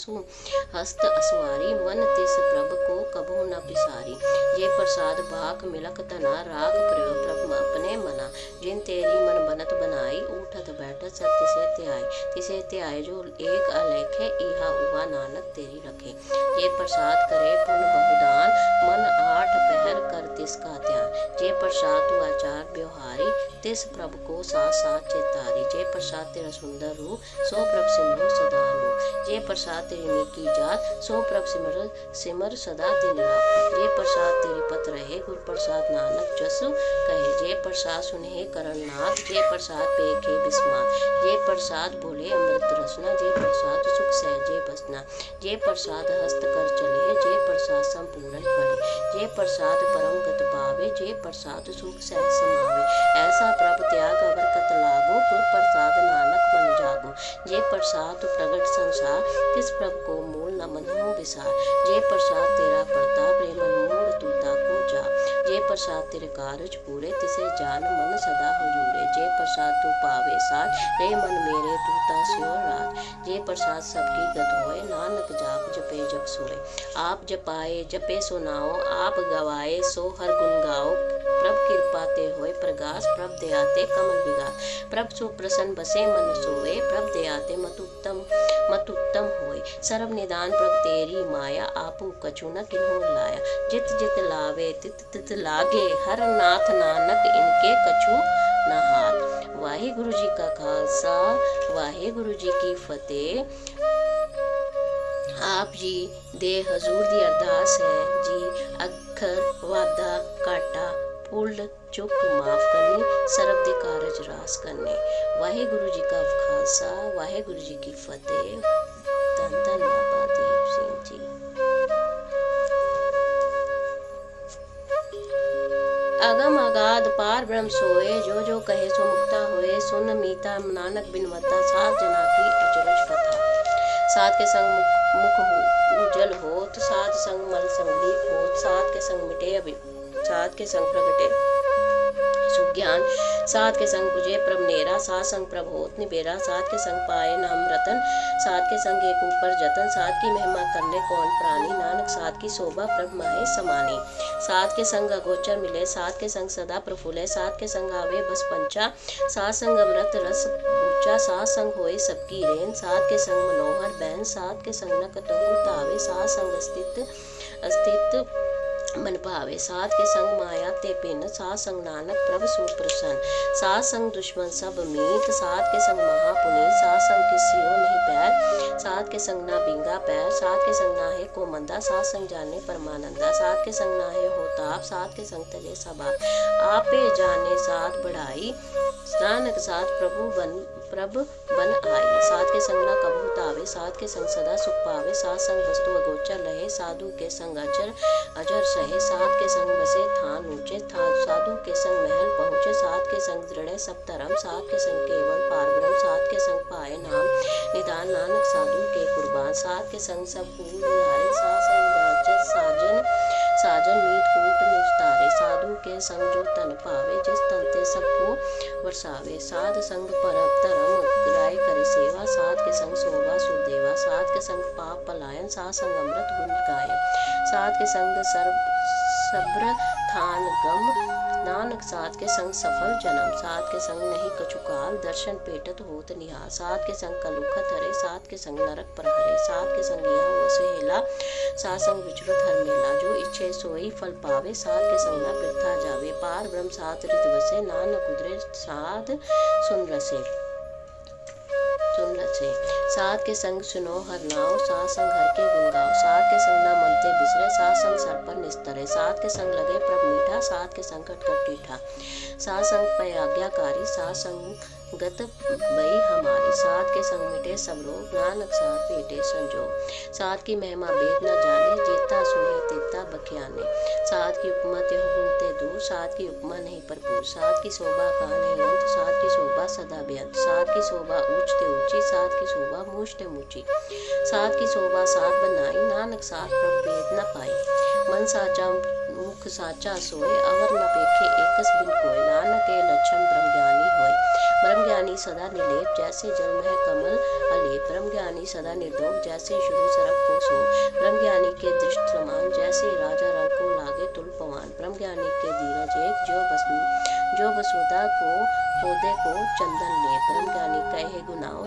असु हस्त असवारी, मन तिस प्रभ को कबहु न पिसारी। जे प्रसाद बाक मिलक तना, राख प्रभु अपने मना। जिन तेरी मन बनत बनाई, उठत बैठत सब तिसे त्याय। तिसे त्याय जो एक अलेखे, इहा उहा नानक तेरी रखे। जे प्रसाद करे पुन बहुदान, मन आठ पहर कर तिसका ध्यान। जे प्रसाद तू आचार व्यवहारी, तिस प्रभु को साथ साथ चेतारी। जे प्रसाद तेरा सुंदर रूप, सो प्रभु सिमरो सदा अनूप। जे प्रसाद तेरी नीकी जात, सो प्रभु सिमर सदा दिन रात। जे प्रसाद तेरी पत रहे, गुर प्रसाद नानक जस कहे। जे प्रसाद सुनहि करण नाथ, जे प्रसाद पेखे बिस्मात। जे प्रसाद बोले अमृत रसना, जे प्रसाद सुख सहजे बसना। जे प्रसाद हस्त कर चले, जे प्रसाद संपूर्ण फले। जे प्रसाद परम गत पावे, जे प्रसाद सुख सह समावे। ऐसा प्रभु त्याग अवर कत लागो, गुर प्रसाद नानक मन जागो। जे प्रसाद प्रगट संसार, तिस प्रभु को मूल न मनहु विसार। जे प्रसाद तेरा प्रताप, रे मन मूढ़ तू ताको जा। जे प्रसाद तेरे कारज पूरे, तिसे जान मन सदा हुजूरे। जे प्रसाद तू पावे साज, रे मन मेरे तू ता स्यों राज। जे प्रसाद सबकी गत होए, नानक जाप जपे जप सोए। आप जपाए जपे सो नाओ, आप गवाए सो हर गुण गाओ। प्रभु कृपा ते होए प्रगास, प्रभु दया ते कमल विगास। प्रभु सो प्रसन्न बसे मन सोए, प्रभु दया ते मत उत्तम होए। सर्व निदान प्रभु तेरी माया, आपू कछु न किन्हु लाया। जित जित लावे तित तित लागे, हर नाथ नानक इनके कछु न हाथ। वाहिगुरु जी का खालसा, वाहिगुरु जी की फतेह। आप जी दे हजूर दी अरदास है जी, अखर वादा घाटा भुल चुक माफ करनी, सर्व दे कारज रास करने। वाहिगुरु जी का खालसा, वाहिगुरु जी की फतेह। धन धन बाबा दीप सिंह जी। अगम अगाध पार ब्रह्म सोए, जो जो कहे सो मुक्ता होए। सुन मीता नानक बिनवता, सात जना की अचरज कथा। सात के संग मुख उज्जल होत, सात संग मल संगलीप होत। सात के संग मिटे सात के संग प्रगटे सुज्ञान। सात के संग बुझे प्रभ नेरा, सात संग प्रभ होत निबेरा। सात के संग पाए नाम रतन, सात के संग एक ऊपर जतन। सात की महिमा करने कौन प्राणी, नानक सात की शोभा प्रभ माहे समानी। सात के संग अगोचर मिले, सात के संग सदा प्रफुल्ले। सात के संग आवे बस पंचा, सात संग अमृत रस ऊंचा। सात संग होए सबकी रेन, सात के संग मनोहर बैन। सात के संग न कतहु तावे, सात संग अस्तित्व मन भावे। सात के संग माया ते पिन, सात संग नानक प्रभु सुप्रसन्न। सात संग दुश्मन सब मीत, सात के संग महापुनीत। सात संग किसियो नहीं पैर, सात के संग ना बिंगा पैर। सात के संग नाहे को मंदा, सात संग जाने परमानंदा। सात के संग नाहे हो ताप, सात के संग तजे सबा। आपे जाने सात बढ़ाई, नानक सात प्रभु बन आई। सात के संग न कबहु तावे, सात के संग सदा सुख पावे। सात संग वस्तु अगोचर रहे, साधु के संग अजर सहे। सात के संग बसे थान ऊंचे, साधु के संग महल पहुँचे। सात के संग दृढ़ सब धर्म, सात के संग केवल पारब्रह्म। सात के संग पाए नाम निदान, नानक साधु के कुर्बान। सात के संग सब फूल निहारे, सात संग साजन मीत कूट निस्तारे। साधु के संग जो तन पावे, जिस तन ते सबको वर्षावे। सात संग परम धर्म राय करे सेवा, सात के संग शोभा सुदेवा। सात के संग पाप पलायन, सात संग अमृत गुण गायन। सात के संग सब्र थान गम, नानक सात के संग सफल जन्म। सात के संग नहीं कछु काल, दर्शन पेटत होत निहाल। सात के संग कलुखत हरे, सात के संग नरक प्रहरे। सात के संग यह वो सहेला, सात संग विचरत हर मेला। जो इच्छे सोई फल पावे, सात के संग न बिरथा जावे। पार ब्रह्म सात रित बसे, नानक उदरे साध सुन रसे। सात के संग सुनो हर नाव, सात संग हर के गुण गाओ। सात के संग न मनते बिसरे, सात संग सर पर निस्तरे। सात के संग लगे प्रभ मीठा, सात के संग कटकट टीठा। सात संग पे आज्ञाकारी, सात संग गत भई हमारी। सात के संग मिटे सब रोग, नानक सात भेटे संजोग। सात की महिमा वेद न जाने, जेता सुने तेता बख्याने। सात की उपमा त्यों गुण ते दूर, सात की उपमा नहीं भरपूर। सात की शोभा का नहीं अंत, सात की शोभा सदा बेअंत। सात की शोभा ऊंच ते ऊंची, सात की शोभा मूछ ते मूची। सात की शोभा सात बनाई, नानक सात प्रभ भेद न पाई। मुख साचा सोए, अवर न पेखे एकस बिन कोय। नानक के लक्षण ब्रह्म ज्ञानी होय। ब्रह्म ज्ञानी सदा निर्लेप, जैसे जल में कमल अलेप। ब्रह्म ज्ञानी सदा निर्दोष, जैसे शुरु सरप को सो। ब्रह्म ज्ञानी के दृष्ट समान, जैसे राजा रंग को लागे तुल पवान। ब्रह्म ज्ञानी के धीरज एक, जो वसुधा को खोदे को चंदन ले। ब्रह्म ज्ञानी कहे गुनाओ,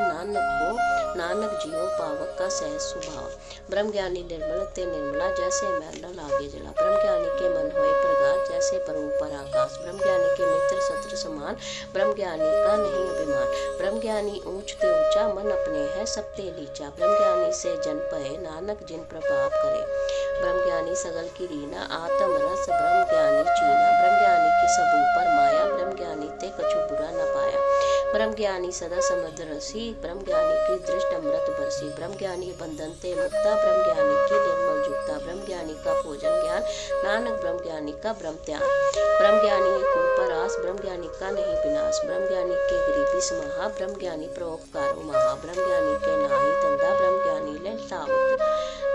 नानक जियो पावक का सहज स्वभाव। ब्रह्म ज्ञानी निर्मल ते निर्मला, जैसे मैल न लागे जला। ब्रह्म ज्ञानी के मन होए प्रगाढ़, जैसे पर ऊपर आकाश। ब्रह्म ज्ञानी के मित्र शत्रु समान, ब्रह्म ज्ञानी का नहीं अभिमान। ब्रह्म ज्ञानी ऊंच ते ऊंचा, मन अपने है सब ते लीचा। ब्रह्म ज्ञानी से जन पए, नानक जिन प्रभाव करे। ब्रह्म ज्ञानी सगल की रीना, आत्म रस ब्रह्म ज्ञानी चीना। ब्रह्म ज्ञानी की सब ऊपर माया, ब्रह्म ज्ञानी ते कछु बुरा न पाया। ब्रह्म ज्ञानी सदा समझ रसी, ब्रह्म ज्ञानी की दृष्ट अमृत बरसी। ब्रह्म ज्ञानी बंधन ते मुक्ता, ब्रह्म ज्ञानी की निर्मल जुक्ता। ब्रह्म ज्ञानी का भोजन ज्ञान, नानक ब्रह्म ज्ञानी का ब्रह्म ध्यान। ब्रह्म ज्ञानी एक ऊपर आस, ब्रह्म ज्ञानी का नहीं विनाश। ब्रह्म ज्ञानी के गरीबी समाहा, ब्रह्म ज्ञानी परोपकारो महा। ब्रह्म ज्ञानी के नाही धंधा, ब्रह्म ज्ञानी ले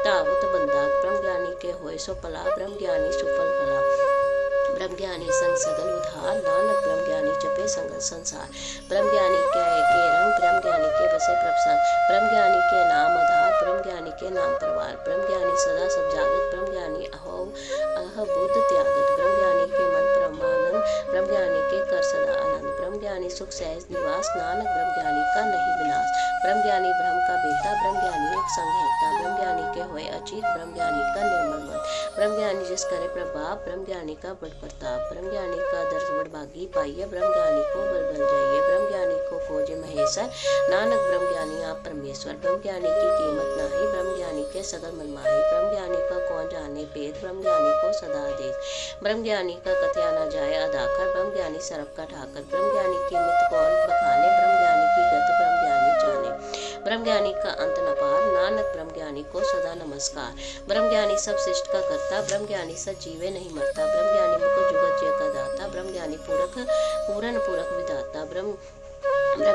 तावत बंदा। ब्रह्म ज्ञानी के होए सो पला, ब्रह्म ज्ञानी सुफल फला। ब्रह्म ज्ञानी संग सगल उधार, नानक ब्रह्म ज्ञानी जपे संगल संसार। ब्रह्म ज्ञानी के रंग, ब्रह्म ज्ञानी के बसे प्रसंग। ब्रह्म ज्ञानी के नाम आधार, ब्रह्म ज्ञानी के नाम परवार। ब्रह्म ज्ञानी सदा सब जागत, ब्रह्म ज्ञानी अह बुद्ध त्यागत। ब्रह्म ज्ञानी के मन परमानंद, ब्रह्म ज्ञानी के कर सदा आनंद। ब्रह्म ज्ञानी सुख सहज निवास, नानक ब्रह्म ज्ञानी का नहीं विनाश। ब्रह्म ज्ञानी ब्रह्म का बेटा, ब्रह्म ज्ञानी एक संहेता। ब्रह्म ज्ञानी के होए अचित, ब्रह्म ज्ञानी का निर्मल मन। ब्रह्म ज्ञानी जिस करे प्रभाव, ब्रह्म ज्ञानी का बड़ प्रताप। ब्रह्म ज्ञानी का दर्श बड़ भागी पाइए, ब्रह्म ज्ञानी को बल जाइए। ब्रह्म ज्ञानी को खोजे महेश्वर, नानक ब्रह्म ज्ञानी आप परमेश्वर। ब्रह्म ज्ञानी की कीमत नाही, ब्रह्म ज्ञानी के सगल मन माही। ब्रह्म ज्ञानी का कौन जाने भेद, ब्रह्म ज्ञानी को सदा आदेश। ब्रह्म ज्ञानी का कथया न जाए अदाकर, ब्रह्म ज्ञानी सरप का ठाकर। ब्रह्म ज्ञानी की मित कौन बखाने, ब्रह्म ज्ञानी की गत ब्रह्म ज्ञानी जाने। ब्रह्म ज्ञानी का अंत न पार, नानक ब्रह्म ज्ञानी को सदा नमस्कार। ब्रह्म ज्ञानी सब सृष्टि का करता, ब्रह्म ज्ञानी सच जीवे नहीं मरता। ब्रह्म ज्ञानी मुख जुगत जय का दाता, ब्रह्म ज्ञानी पूरन पूरक विधाता। ब्रह्म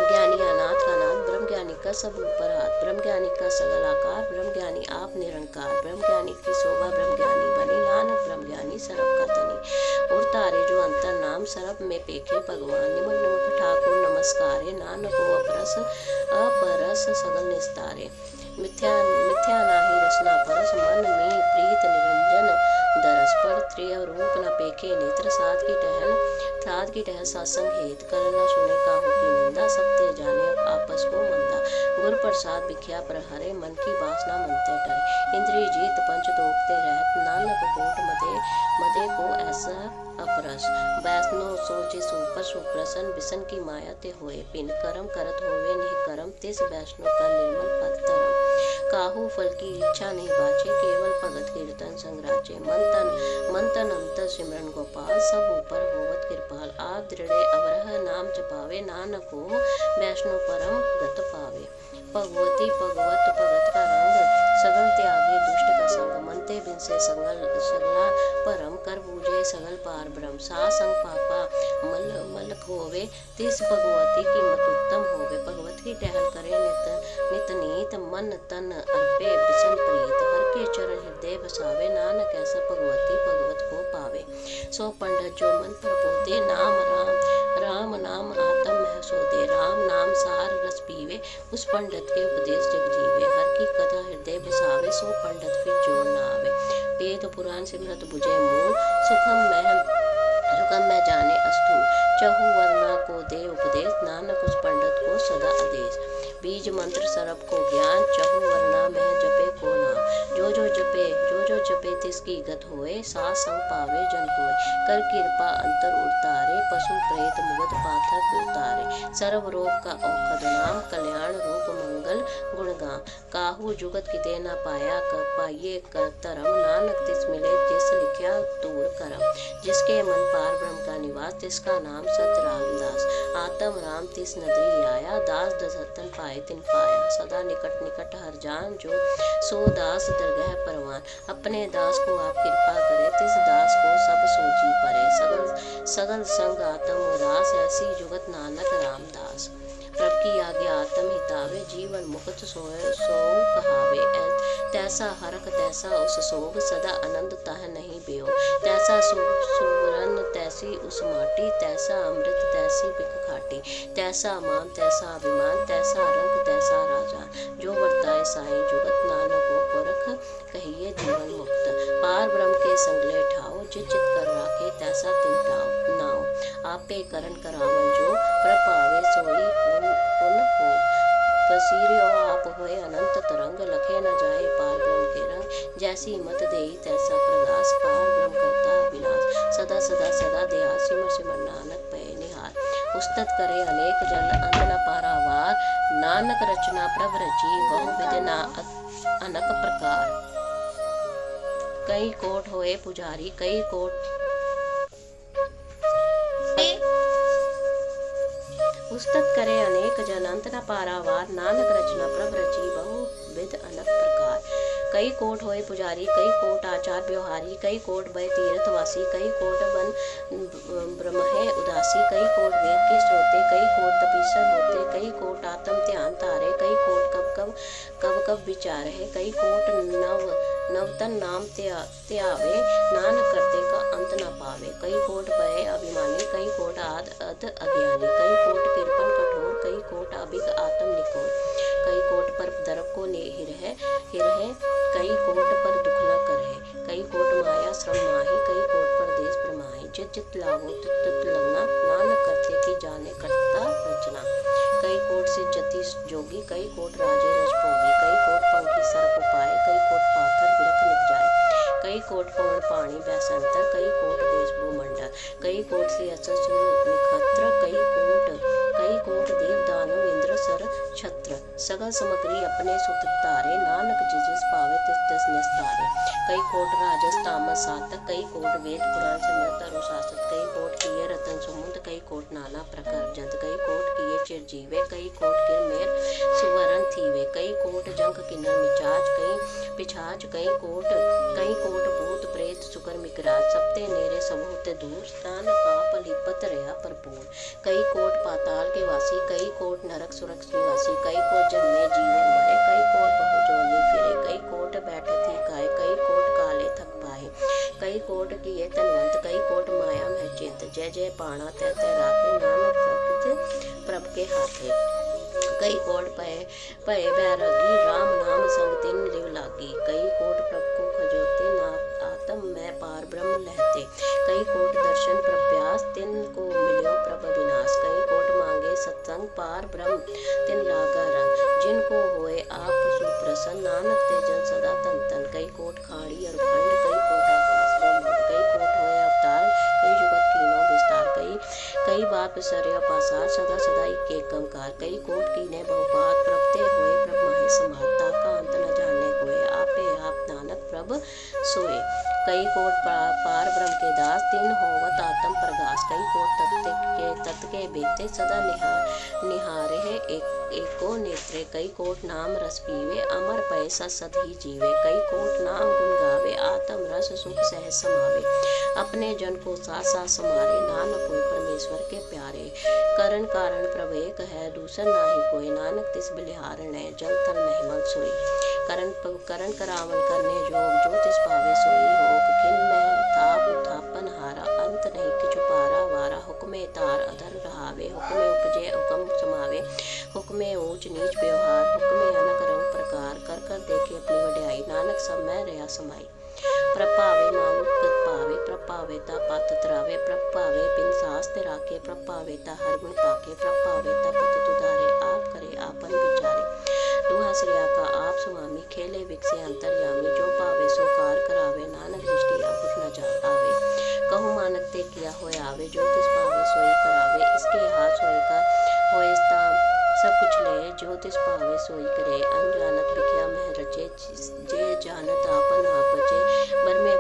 ज्ञानी अनाथ का नाथ, ब्रह्म ज्ञानी का सब ऊपर हाथ। ब्रह्म ज्ञानी का सगल आकार, ब्रह्म ज्ञानी आप निरंकार। ब्रह्म ज्ञानी की शोभा ब्रह्म ज्ञानी बनी, नानक ब्रह्म ज्ञानी सरप का तनी। और तारे जो अंतर नाम, सरप में पेखे भगवान। निमग्न मुख ठाकुर नमस्कारे, नानक को अपरस सगल निस्तारे। मिथ्या नाही रसना परस, मन में प्रीत निरंजन दरस। पर त्रिय रूप न पेखे नेत्र, साध की टहल सत्संग हेत। कर न सुने काहू की निंदा, सब ते जाने आपस को मंदा। गुर प्रसाद बिख्या पर हरे, मन की वासना मनते टरे। इंद्रिय जीत पंच दोखते रहत, नानक कोट मदे को ऐसा अपरस। वैष्णो सोचे सुपर सुप्रसन्न, बिसन की माया ते होए पिन। कर्म करत होवे नहीं कर्म, तिस वैष्णो का निर्मल पद धरम। काहू फल की इच्छा नहीं बाचे, केवल भगत कीर्तन संग राचे। मन तन अंतर सिमरन गोपाल, सब ऊपर होवत कृपाल। आप दृढ़ अवरह नाम जपावे, नानक को वैष्णो परम गत पावे। भगवती भगवत भगत का रंग, सगल त्यागे दुष्ट का संग। मनते बिन से सगला परम, कर बूझे सगल पार ब्रह्म। सा संग पापा मल होवे, तिस भगवती की मत उत्तम होवे। भगवत की टहल करे नित नीत, मन तन अर्पे बिसन प्रीत। हर के चरण हृदय बसावे, नानक ऐसा भगवती भगवत को पावे। सो पंडित जो मन प्रबोधे, राम नाम आत्म मह सोधे। राम नाम सार रस पीवे, उस पंडित के उपदेश जग जीवे। हर की कथा हृदय बसावे, सो पंडित फिर जोर न आवे। वेद पुराण सिमरत बुझे मूल, सुखम में जाने अस्थूल। चहु वर्णा को दे उपदेश, नानक उस पंडित को सदा आदेश। बीज मंत्र सरप को ज्ञान, चहु वर्णा में जपे को नाम। जो जो जपे तिसकी गत होए, साथ संग पावे जन कोय। कर कृपा अंतर उतारे, पशु प्रेत मुगत पाथक उतारे। सर्व रोग का औषध नाम, कल्याण रूप मंगल गुणगान। काहू जुगत किते न पाया, कर पाइये कर तरम। नानक तिस मिले जिस लिख्या दूर करम। जिसके मन पार ब्रह्म का निवास, तिसका नाम सत रामदास। आत्म राम तिस नदरी आया, दास दशरथन पाए तिन पाया। सदा निकट निकट हर जान, जो सो दास दरगह परवान। अपने दास को आप कृपा करे, तिस दास को सब सोची परे। सगल संग आत्म उदास, ऐसी जुगत नानक रामदास। प्रभ की आगे आत्म हितावे, जीवन मुक्त सोऊ कहावे। तैसा हरख तैसा उस सोभ, सदा आनंद तह नहीं बेओ। तैसा सुवरन तैसी उस माटी, तैसा अमृत तैसी बिक खाटी। तैसा मान तैसा अभिमान, तैसा रंग तैसा राजा। जो वर्ताए साईं जुगत, नानक हो परख कहिए जीवन मुक्त। पार ब्रह्म के संगले ठाओ, जित चित कर राखे तैसा तिन नाओ। आपे करन करावन जो, प्रभ पावे सोई पुन हो। बसीर्यो आप होए अनंत तरंग, लखे न जाए पार ब्रह्म के रंग। जैसी मत देई तैसा प्रगास, पार ब्रह्म करता विनाश। सदा सदा सदा दया, सिमर सिमर नानक पए निहार। उस्तत करे अनेक जन, अंत न पारावार। नानक रचना प्रभ रची, बहु विध ना अनक प्रकार। कई कोट होए पुजारी, कई कोट उस्तत करे अनेक जन, अंत न पारावार। नानक रचना प्रभ रची, बहु विध अनक प्रकार। कई कोट होए पुजारी, कई कोट आचार व्यवहारी। कई कोट भय तीर्थवासी, कई कोट बन ब्रह्महे उदासी। कई कोट वेद के श्रोते, कई कोट तपीसर होते। कई कोट आत्म ध्यान तारे, कई कोट कब कब विचार है। कई कोट नवतन नाम त्यावे, नानक करते का अंत न पावे। कई कोट भय अभिमानी, कई कोट आद अध अज्ञानी। कई कोट कृपण कठोर, कई कोट अभिक आत्म निकोर। कई कोट पर दर्प को हिरहे, कई कोट पर दुख न करहे। कई कोट माया श्रम माही, कई कोट पर देश प्रमाही। जित जित लागो तित तित लगना, नानक करते की जाने करता रचना। कई कोट से जति जोगी, कई कोट राजे रस भोगी। कई कोट पंखी सर्प उपाय, कई कोट पाथर बिरख निप जाए। कई कोट पवन पानी बैसंतर, कई कोट देश भूमंडल। कई कोट से असुर निखत्र, कई कोट देव दानव इंद्र सर छत्र। सगल समग्री अपने सुत तारे, नानक जिस जिस पावे तिस तिस निस्तारे। कई कोट राजस तामस सातक, कई कोट वेद पुराण सिमरत अनुशासित। कई कोट किए रतन सुमुंद, कई कोट नाना प्रकार जंत। कई कोट किए चिरजीवे, कई कोट किर मेर सुवरन थीवे। कई कोट जंक किन्नर मिचाज, कई पिछाज। कई कोट भूत प्रेत सुकर मिकराज। सबते नेरे सबूते दूर, स्थान काप लिपत रहा भरपूर। कई कोट पाताल के वासी, कई कोट नरक सुरक निवासी। कई कोट जन्मे जीवे मरे, कई कोट बहु जोनी फिरे। कई कोट बैठत ही खाए, कई कोट काले थक पाए। कई कोट किए तनवंत, कई कोट माया में चिंत। जय जय पाणा तै तै राखे, नानक प्रभ के हाथे। कई कोट भय बैरागी, राम नाम संग तिन लिव लागी। कई कोट प्रभ को खजोते, ना आत्म में पार ब्रह्म लहते। कई कोट दर्शन प्रभ्यास, तिन को मिल्यो प्रभ विनाश। कई कोट मांगे सत्संग, पार ब्रह्म तिन लागा रंग। जिनको होए आप सुप्रसन्न, नानक ते जन सदा तन तन। कई कोट खाड़ी और खंड, कई कोट आकाश ब्रह्म। कई कोट होए अवतार, कई जुगत कीनो विस्तार। कई बाप सरय पासार, सदा सदा एक एकंकार। कई कोट कीने बहुपात, प्रभ ते होए प्रभ माहे समात। ताका अंत न जाने कोय, आपे आप नानक प्रभ सोए। कई कोट पार ब्रह्म के दास, तिन होवत आत्म प्रगास। कई कोट तत् के बेते, सदा निहारे एको नेत्रे। कई कोट नाम रस पीवे, अमर पय सत ही जीवे। कई कोट नाम गुण गावे, आत्म रस सुख सहज समावे। अपने जन को साथ साथ समारे, नानक कोई परमेश्वर के प्यारे। करण कारण प्रभ एक है, दूसर नाहि कोई। नानक तिस बलिहारण है, जल थल महमल सोई। करण करावन करने जोग, जो तिस पावे सोई होग। किन में थाप उथापन हारा, अंत नहीं किछु पारा वारा। हुक्मे तार अधर रहावे, हुक्मे उपजे हुक्म समावे। हुक्मे ऊंच नीच व्यवहार, हुक्मे अनक रंग प्रकार। कर कर देखे अपनी वड्याई, नानक सब में रहा समाई। प्रभ पावे मानुष गत पावे, प्रभ पावे ता पत तरावे। प्रभ पावे बिन सास ते राखे, प्रभ पावे ता हर गुण पाके। प्रभ पावे ता पत तुधारे, आप करे आपन विचारे। दुहा श्रेया का आप स्वामी, खेले विकसे अंतर्यामी। जो पावे सो कार करावे, नानक दृष्टि अपुर न जा आवे। कहूँ मानक ते किया होय आवे, जो तिस पावे सोई करावे। इसके हाथ होए सब कुछ ले, जो तिस पावे सोई करे। अनजानत बिख्या मह रचे, जे जानत आपन आप बचे। बर में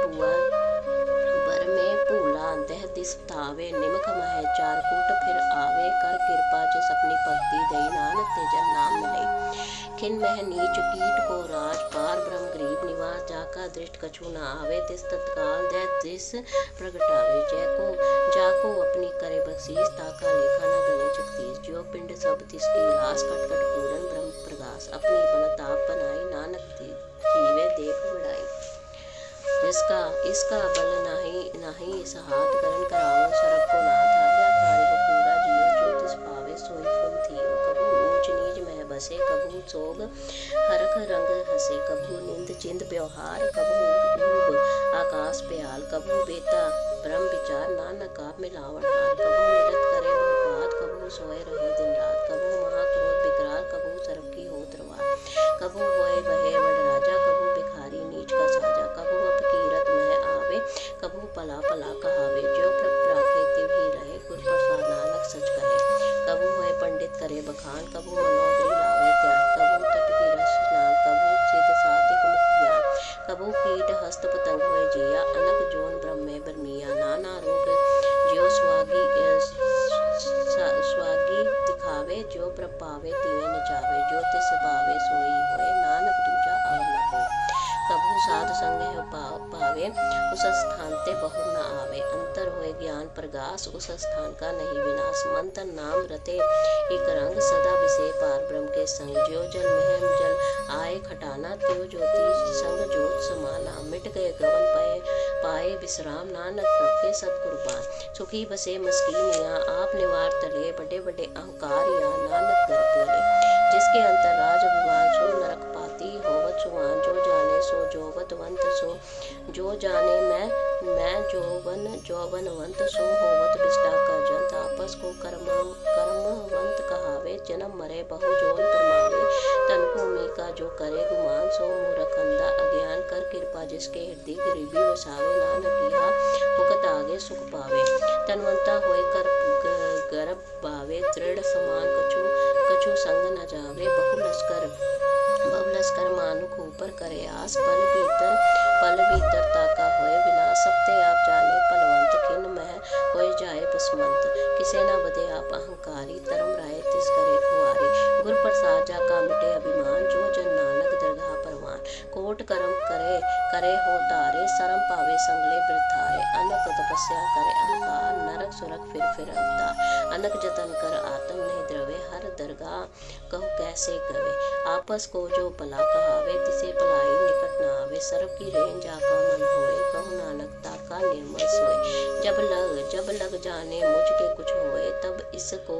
भूला देह दिस तावे, निमख मह चार कूट फिर आवे। कर कृपा जिस अपनी भक्ति दई, नानक ते जन नाम मिले। खिन मह नीच कीट को राज, पार ब्रह्म गरीब निवास। जाका दृष्ट कछु न आवे, तिस तत्काल दे तिस प्रगटावे। जाको अपनी करे बख्शीस, ताका लेखा न गणे जगदीश। जो पिंड सब तिसकी रास, कट कट पूरन ब्रह्म प्रगास। अपनी बनत आप बनाई, नानक जीवे देख बढ़ाई। इसका बल नाही इस हाथ करन करावन सरब को नाथ आज्ञा कारी बपूरा जियो जो तिस पावे सोई फल थियो कबू ऊंच नीच मह बसे कबू सोग हरख रंग हसे कबू निंद चिंद व्यवहार कबू ऊब आकाश प्याल कबू बेता ब्रह्म विचार नानक आप मिलावन हार कबू निरत करे बहुपात कबू सोए रहे दिन रात कबू महाक्रोध विकराल कबू सरब की हो तरवार कबू होए बहे बड़ राजा कबू भिखारी नीच का साजा कबू अपकीरत में आवे कबू पला पला कहावे जो प्रभ राखे तिव ही रहे गुर प्रसाद नानक सच कहे कबू होए पंडित करे बखान कबू मनोदरी लावे ध्यान कबू तट की रस स्नान कबू सिद्ध सात्विक मुख ज्ञान कबू कीट हस्त पतंग होए जिया अनक जोन ब्रह्म में बरमिया नाना रोग ज्यो स्वागी दिखावे जो प्रभ पावे तिवे नचावे जो तिस पावे सोई होए नानक दूजा और न होए कबू साध संग पावे उस स्थान ते बहु न आवे अंतर होए ज्ञान प्रगास उस स्थान का नहीं विनाश मंथन नाम रते एक रंग सदा विषय पार ब्रह्म के संग ज्यो जल महम जल आए खटाना त्यो ज्योति संग जोत समाना मिट गए गवन पाए विश्राम नानक प्रभ के सतकुर्बान सुखी बसे मस्कीनिया आप निवार तले बड़े बड़े अहंकार या नानक गर्भ गले जिसके अंतर राज अभिमान सो नरक पाती होवत सुवान जो जाने सो जोवतवंत सो जो जाने मैं जोवनवंत सो होवत विष्टा का जंत आपस को कर्मवंत कहावे जन्म मरे बहु जोन परमावे तन भूमि का जो करे गुमान सो मूर्ख अंधा अज्ञान कर कृपा जिसके हृदय गरीबी वसावे नानक यहा मुकत आगे सुख पावे तनवंता होए कर गर्भ पावे दृढ़ समान कछु संग न जावे बहुलस्कर मानुख ऊपर करे आस पल भीतर ताका होए विनाश सबते आप जाने पलवंत खिन मह होए जाए बसमंत किसे न बदे आप अहंकारी धर्म राय तिस करे खुआरी गुर प्रसाद जा का मिटे अभिमान जो जन नानक दरगाह परवान कोट कर्म करे हो तारे शरम पावे संगले बिरथारे अनक तपस्या करे अहंकार नरक सुरक फिर अवतार अनक जतन कर आत्म नहीं द्रवे हर दरगाह कहो कैसे गवे आपस को जो भला कहावे तिसे भलाई निकट न आवे सर्व की रेन जाका मन होए कहु नानक ताका निर्मल सोए जब लग जाने मुझ के कुछ होए तब इसको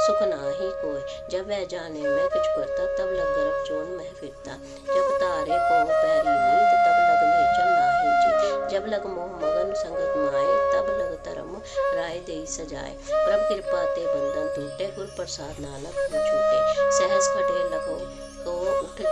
सुख नाही कोय जब वह जाने मैं कुछ करता तब लग गर्भ जोन में फिरता जब तारे को पैरी नींद तब लग निर्जन नाही जीत जब लग मोह मगन संगत माए तब लग धर्म राय दे सजाए प्रभ कृपा ते बंधन टूटे गुर प्रसाद नानक हो छूटे सहज खटे लगो को उठ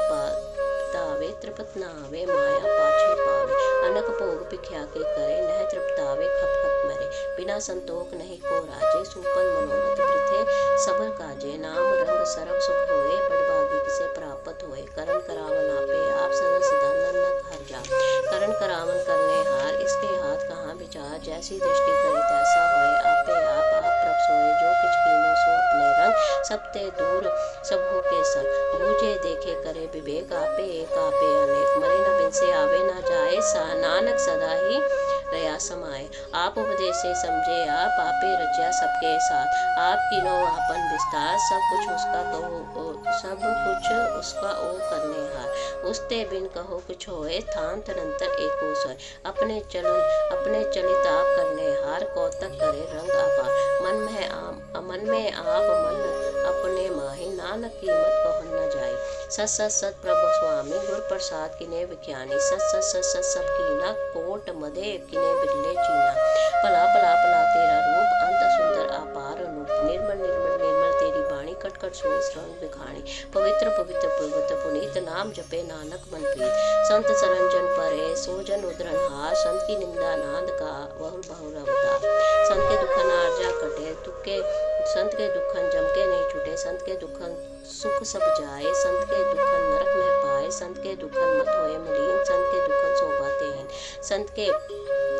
तावे तृपत न आवे माया पाछे पावे अनक भोग भिख्या के करे नह तृप्तावे खप खप मरे बिना संतोख नहीं को राजे सुपन मनोरथ वृथे सबर काजे नाम रंग सरब सुख होए बड़भागी किसे प्राप्त होए करण करावन आपे आप सदा सदा नन्नक हर जा करण करावन करने हार इसके हाथ कहाँ विचार जैसी दृष्टि करे तैसा होए आपे आप प्रभ सोए जो किछ कीनो सो अपने रंग सबते दूर सब हो के संग बूझे देखे करे विवेक आपे एक आपे अनेक मरे न बिन से आवे न जाए नानक सदा ही रया समाए आप उपदेश से समझे आप आपे रचा सबके साथ आप किनो आपन विस्तार सब कुछ उसका ओ करने हार उसते बिन कहो कुछ होए थान तरंतर एको सोए अपने चलित आप करने हार कौतक करे रंग अपार मन में आप मन अपने माही नानक कीमत कहन न जाए सत प्रभु स्वामी गुर प्रसाद किने विख्यानी सत सब कीना कोट मदे किने बिरले चीना भला तेरा रूप अंत सुंदर अपार अनूप निर्मल तेरी बाणी कट सुनी रंग बिखाणी पवित्र पुनीत नाम जपे नानक मन प्रीत संत सरंजन परे सोजन उदरन हार संत की निंदा नाद का बहुर अवतार संत के दुखन आर्जा कटे संत के दुखन जम के नहीं छूटे संत के दुखन सुख सब जाए संत के दुखन नरक में पाए संत के दुखन मत होए मलिन संत के दुखन शोभाते हैं संत के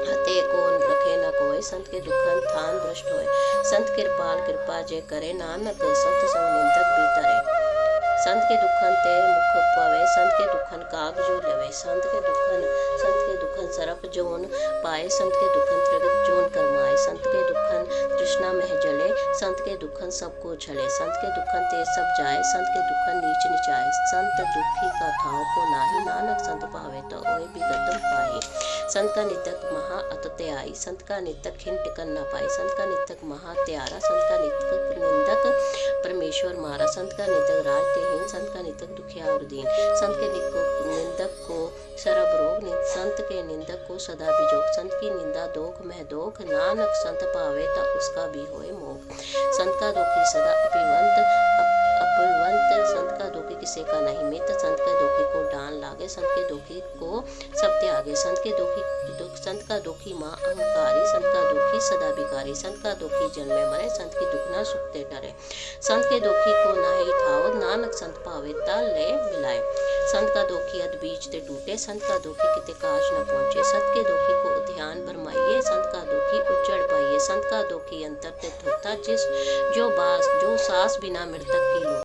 हते को रखे न कोई संत के दुखन थान भ्रष्ट होए संत कृपा जे करे नानक संत संग निंदक भीतरे संत के दुखन ते मुख पवे संत के दुखन काग जो लवे संत के दुखन सरप जोन पाए संत के दुखन त्रिगत जोन करमाए संत के दुखन तृष्णा मह जले संत के दुखन सबको झले संत के दुखन ते सब जाए संत के दुखन नीच निचाए संत दुखी का ठाव को नाही नानक संत पावे तो ओए विगतम पाई संत का नितक महा अतते आई संत का नितक खिन टिकन न पाई संत का नितक महा त्यारा संत का नितक निंदक परमेश्वर मारा संत का नितक राज तेहीन संत का नितक दुखिया और दीन संत के निंदक को सरब रोग संत के निंदक को सदा बिजोग संत की निंदा दोख मह दोख नानक संत पावे ता उसका भी होए मोग संत का दुखी सदा अपविवंत संत का दुखी किसी का नहीं मित संत के दुखी को डांन लागे संत के दुखी को सब त्यागे संत का दुखी माँ अहंकारी संत का दुखी सदा बिकारी संत का दुखी जन्मे मरे संत की दुख ना सुखते डरे संत के दुखी को नाही ठाव नानक संत पावे ता ले मिलाए संत का दुखी अध बीच ते टूटे संत का दुखी किते काज न पहुंचे संत के दुखी को ध्यान भरमाइए संत का दुखी उज्जड़ पाइए संत का दुखी अंतर ते धोता जो सास बिना मृतक की लो